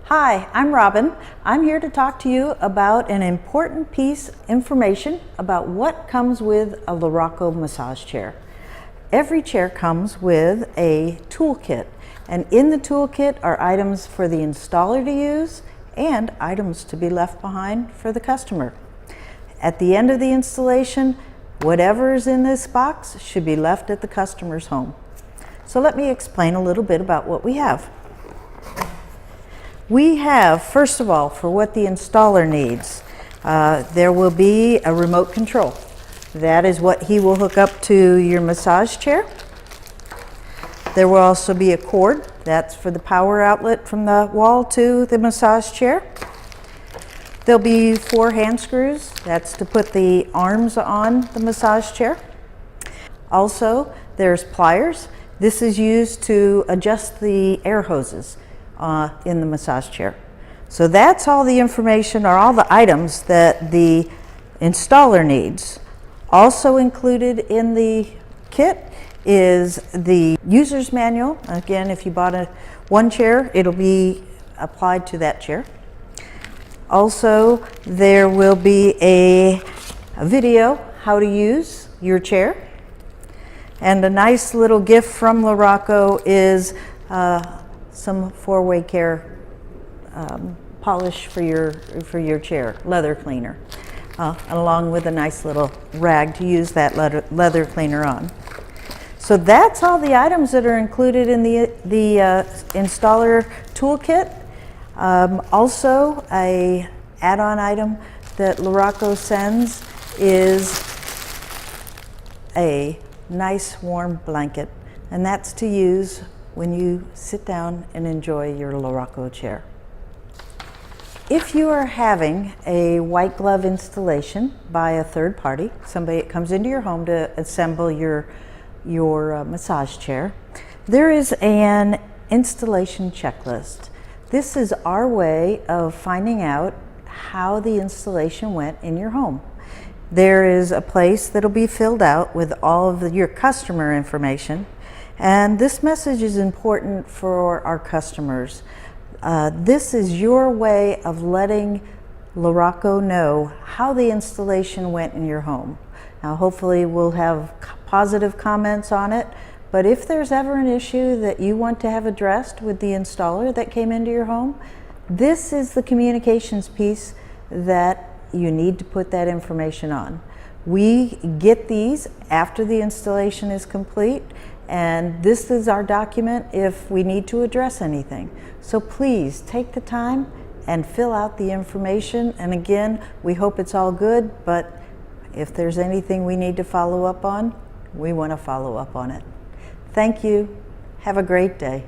Hi, I'm Robin. I'm here to talk to you about an important piece of information about what comes with a Luraco massage chair. Every chair comes with a toolkit, and in the toolkit are items for the installer to use and items to be left behind for the customer. At the end of the installation, whatever is in this box should be left at the customer's home. So let me explain a little bit about what we have. We have, first of all, for what the installer needs, there will be a remote control. That is what he will hook up to your massage chair. There will also be a cord. That's for the power outlet from the wall to the massage chair. There'll be 4 hand screws. That's to put the arms on the massage chair. Also, there's pliers. This is used to adjust the air hoses in the massage chair. So that's all the information, or all the items that the installer needs. Also included in the kit is the user's manual. Again, if you bought one chair, it'll be applied to that chair. Also, there will be a video how to use your chair. And a nice little gift from Luraco is some 4-way care polish for your chair, leather cleaner, along with a nice little rag to use that leather cleaner on. So that's all the items that are included in the installer toolkit. Also, a add-on item that Luraco sends is a nice warm blanket, and that's to use when you sit down and enjoy your Luraco chair. If you are having a white glove installation by a third party, somebody that comes into your home to assemble your massage chair, there is an installation checklist. This is our way of finding out how the installation went in your home. There is a place that'll be filled out with all of your customer information, and this message is important for our customers. This is your way of letting Luraco know how the installation went in your home. Now, hopefully we'll have positive comments on it, but if there's ever an issue that you want to have addressed with the installer that came into your home, this is the communications piece that you need to put that information on. We get these after the installation is complete, and this is our document if we need to address anything. So please take the time and fill out the information. And again, we hope it's all good, but if there's anything we need to follow up on, we want to follow up on it. Thank you. Have a great day.